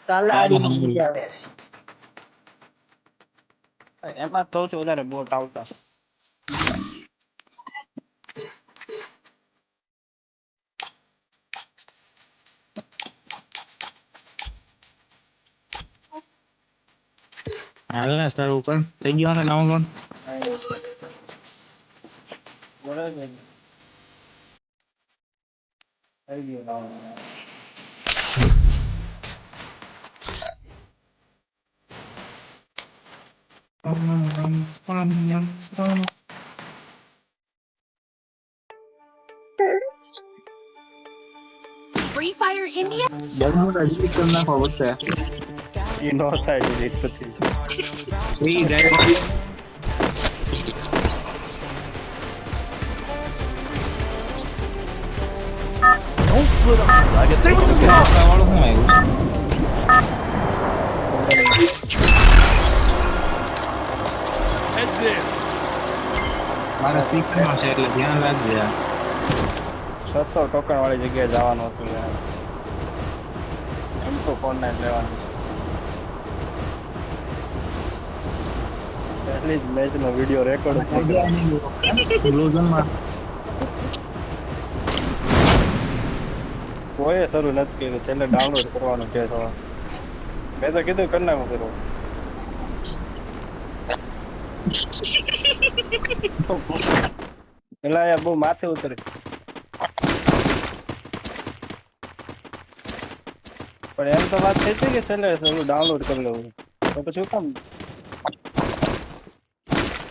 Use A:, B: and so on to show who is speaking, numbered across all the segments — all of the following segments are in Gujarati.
A: તાલાડી મજા આવે
B: એમાં સૌથી વધારે બોટ આવતા
C: હાલ ને સ્ટાર ઉપર થઈ ગયો ને ડાઉનલોડ
B: બરાબર ને થઈ ગયો ડાઉનલોડ
D: Free Fire India?
C: બહુ ડિસ્કશન નાખો વચ્ચે
B: એ નો થાય ડિલીટ પછી
C: ફ્રી જાય
E: Don't split up. Stay with the squad.
C: વાળું શું આવ્યું
E: Head there.
C: મારા સ્પીકરમાં છે એટલે ધ્યાન રાખજે
B: 600 ટોકન વાળી જગ્યાએ જવાનું હતું યાર એમ તો ફોન ના લેવાનું છે એટલી જ મેચ નો વિડિયો રેકોર્ડ
C: ગ્લોઝનમાં
B: કોઈએ શરૂ નથી કર્યું છેલ્લે ડાઉનલોડ કરવાનું કે છે મેં તો કીધું કરી નાખું કરું પેલા યાર બહુ માથે ઉતરે પણ એમ તો વાત થઈ હતી કે છેલ્લે ડાઉનલોડ કરી લેવું તો પછી કામ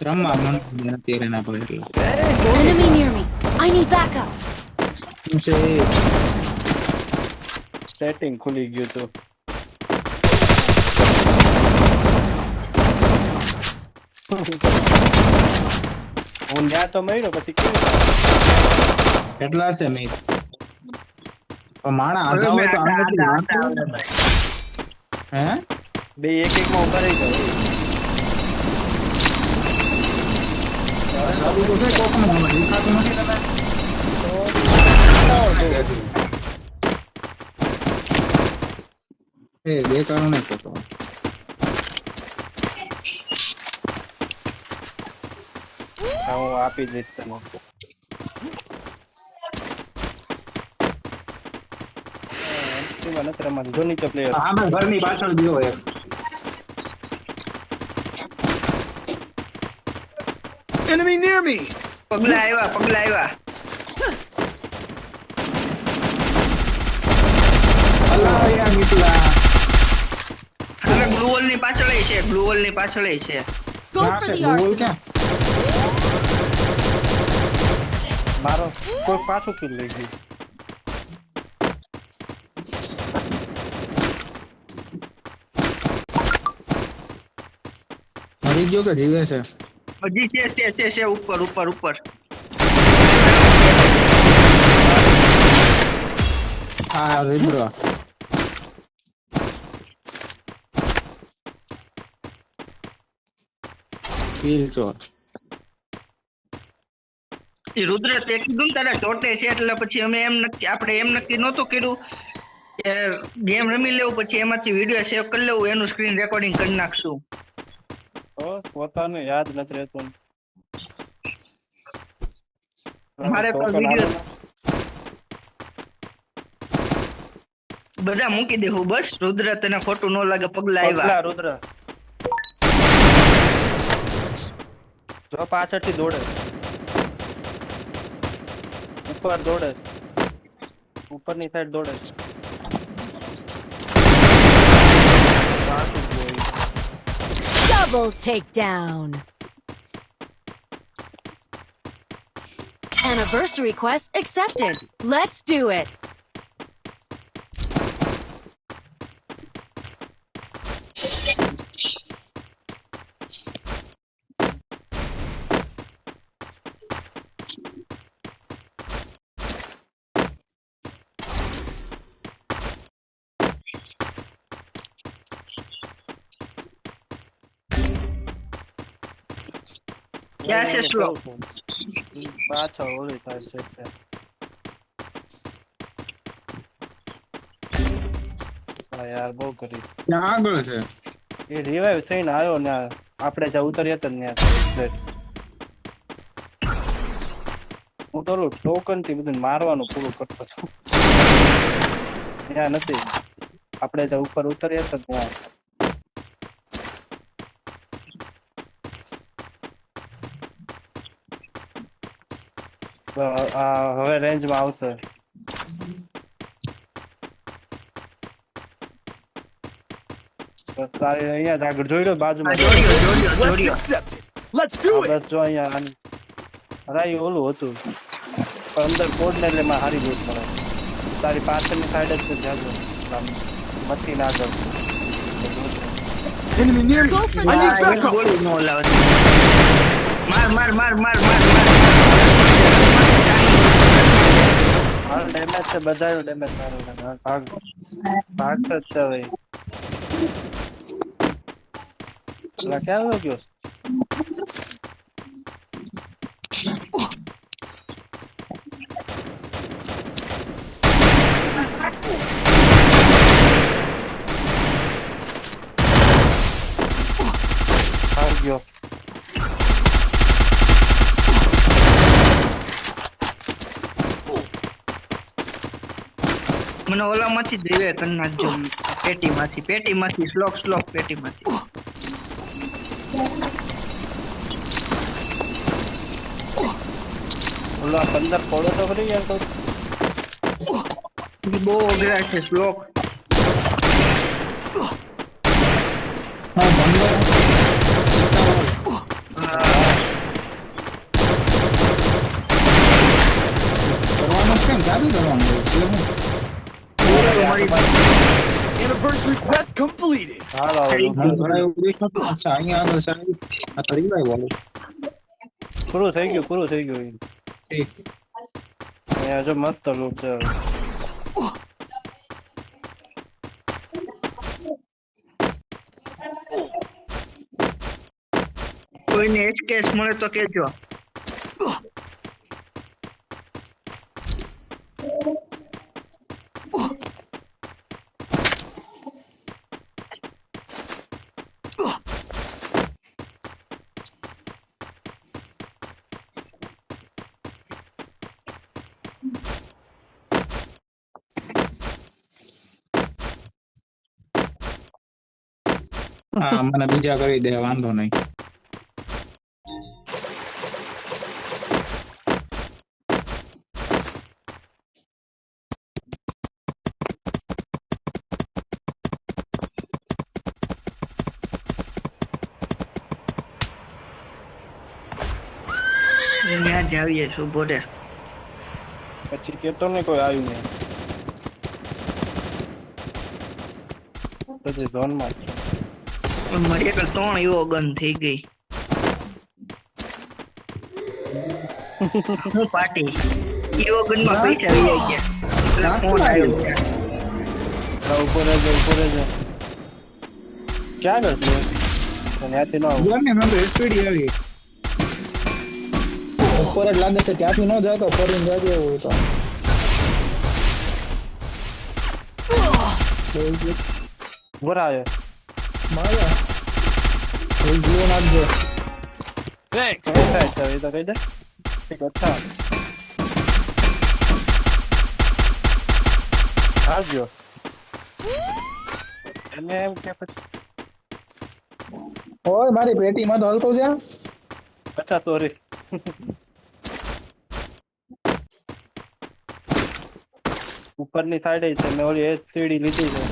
C: રમવા મન અત્યારે ના પડે એટલે
D: Enemy near me. I need backup.
C: છે
B: સેટિંગ ખુલી ગયું તો હું ત્યાં તો મળ્યો પછી કેવું
C: કેટલા છે મેં પણ માણા આધા હોય તો આનાથી હે
B: બે એક એક માં ઉભા રહી જાવ
C: સારું તો છે કોકમાં હવે દેખાતું નથી તમે એ દેખાડો નહીં તો
B: હું આપી દઈશ તને નથી રમવાનું જો નીચે પ્લેયર
C: આમાં ઘરની પાછળ ગયો એક
E: Enemy near me.
A: પગલા આવ્યા
C: અલા યાર નીકળા
A: હવે ગ્લુ વોલ ની પાછળ છે
D: Go
C: ક્યાં
D: for
C: છે
D: the
C: બોલ
D: arsenal.
C: ક્યાં
B: મારો કોઈ પાછું કિલ લઈ ગયું
C: મરી ગયો કે જીવે છે
A: હજી છે ઉપર
C: આ રીબ્રો કિલ ચોર
A: એ રુદ્ર તે કીધું ને તારા ચોટે છે એટલે પછી અમે આપણે એમ નક્કી નહોતું કર્યું કે ગેમ રમી લેવું પછી એમાંથી વિડીયો સેવ કરી લેવું એનું સ્ક્રીન રેકોર્ડિંગ કરી નાખશું
B: તો પોતાને યાદ નથી રહેતું
A: મારે તો વિડીયો બધા મૂકી દેવું બસ રુદ્ર તને ખોટું ન લાગે પગલા આવ્યા
B: રુદ્ર જો પાછળથી દોડે ઉપર દોડે ઉપરની સાઈડ દોડે
D: Double takedown. Anniversary quest accepted. Let's do it.
A: ક્યાં છે સ્લો
B: પાછળ ઓલી સાઈડ છે હા યાર બહુ કરી
C: ત્યાં આગળ છે.
B: એ રિવાઇવ થઈને આવ્યો ને આપણે જ્યાં ઉતર્યા હતા ને ત્યાં હું તો ટોકન થી બધું મારવાનું પૂરું કરતો હતો ત્યાં નથી આપણે જ્યાં ઉપર ઉતર્યા હતા ત્યાં હવે રેન્જમાં આવશે બસ તારે અહીંયા જ આગળ જોઈ લો બાજુમાં
E: Quest accepted. Let's do it.
B: બસ જો અહીંયા રાઈ ઓલું હતું પણ અંદર કોડ ને એટલે માં હારી ગયું મળે તારી પાછળની સાઈડ જ છે જાજો મથી ના આગળ
E: Enemy near me. I need
A: એક
E: backup.
A: ગોળી નો લાવે માર
B: હાલ ડેમેજ છે બધાનો ડેમેજ મારો ભાગ ભાગ તો છે ભાઈ લા ક્યાં ગયો ભાગ ગયો
A: મને ઓલામાંથી જ રિવે કરી નાખજો પેટીમાંથી સ્લોક પેટીમાંથી
B: ઓલા 15 ફોડો તો કરી યાર તો
A: ઈ બહુ અઘરા છે સ્લોક
C: હા બંધ કરવાનું કેમ ચાલુ કરવાનું છે હું
E: Anniversary quest completed.
B: હાલો
C: અચ્છા અહીંયા આગળ સાહેબ આ તો રિવાઇવ વાળું
B: પૂરું થઈ ગયું
C: ઠીક
B: અહીંયા જો મસ્ત લૂટ છે
A: કોઈને એસકેસ મળે તો કેજો
C: હા મને બીજા કરી દે વાંધો નહીં
A: ત્યાં જ આવીએ છું બોડે
B: પછી કેતો ને કોઈ આવ્યું નહીં પછી ઝોનમાં જ છે
A: મારી એકલ 3 એવો ગન થઈ ગઈ હું પાર્ટી એવો ગન માં પૈસા આવી ગયા ફોન આવ્યો
B: ઉપર રહેજો ક્યાં ગયો ત્યાંથી ન આવું
C: ગમે મને તો એસપીડી આવી ઉપર જ લાગે છે ત્યાંથી ન જાતો ફરીને જાજો એવું તો
B: ઉપર આવ્યો
C: મારા કોઈ જીવો નાખજો
E: Thanks.
B: કઈ થાય છે એ તો કહી દે ઠીક અચ્છા આવજો એને એમ કે પછી
C: ઓય મારી પેટીમાં તો હલતો જા
B: અચ્છા સોરી ઉપરની સાઈડે છે મેં ઓલી એસ સીડી લીધી છે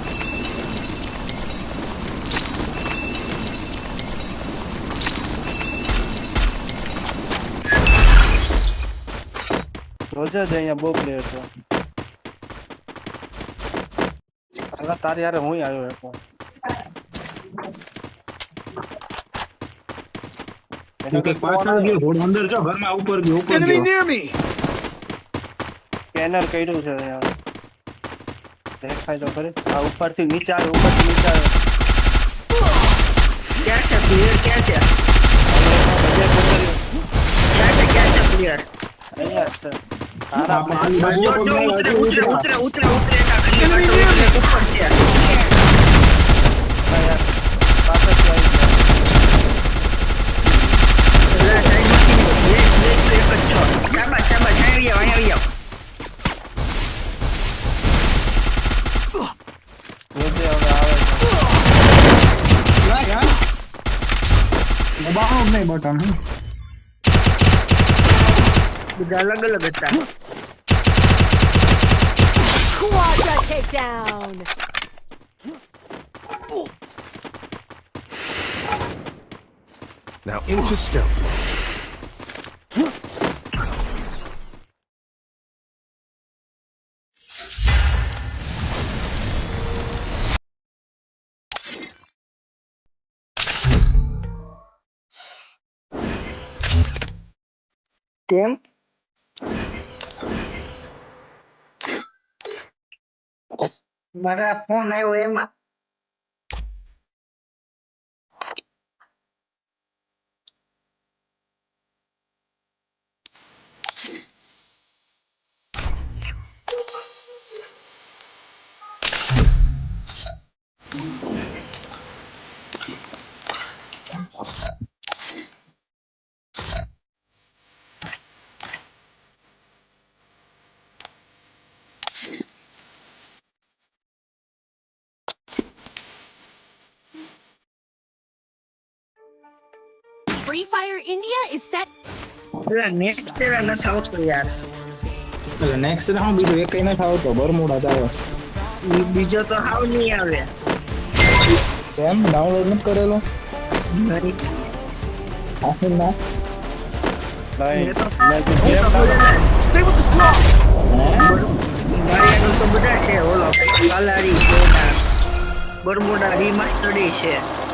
B: રોજે જ અહીંયા બહુ પ્લેયર છે હાલા તારી યારે હું આવ્યો એક
C: પાછળ ગયો ઘોડો અંદર જો ઘરમાં ઉપર ગયો
E: Enemy near me.
B: સ્કેનર કર્યું છે અહીંયા દેખાય તો ખરી આ ઉપરથી નીચે આવે ઉપરથી નીચે આવે
A: ક્યાં છે પ્લેયર ક્યાં છે પ્લેયર
B: અહીંયા જ છે
C: આ બાજુ
A: ઉતરે એના ઘરની પાછળ ઉતરે ઉપર છે
C: દબાણું જ નહીં બટન
A: બધા અલગ અલગ હતા.
D: Quadra takedown.
E: Now into stealth mode.
A: કેમ? મારા ફોન આવ્યો એમાં.
D: Free Fire India is set.
A: પેલા નેક્સ્ટ તેરા નથી આવતો યાર.
C: એટલે નેક્સ્ટ રાઉન્ડ બીજું એક નથી આવતો બરમુડા જ આવે
A: ઈ બીજો તો હાવ નહીં આવે.
C: કેમ ડાઉનલોડ નથી કરેલો
A: નહીં.
C: આખી ના
B: ભાઈ
A: એ તો
B: મેં તો game download
E: Stay with the squad.
A: મારી આગળ તો બધા છે. ઓલો કાલારી છે, બરમુડા રીમાસ્ટર્ડ છે.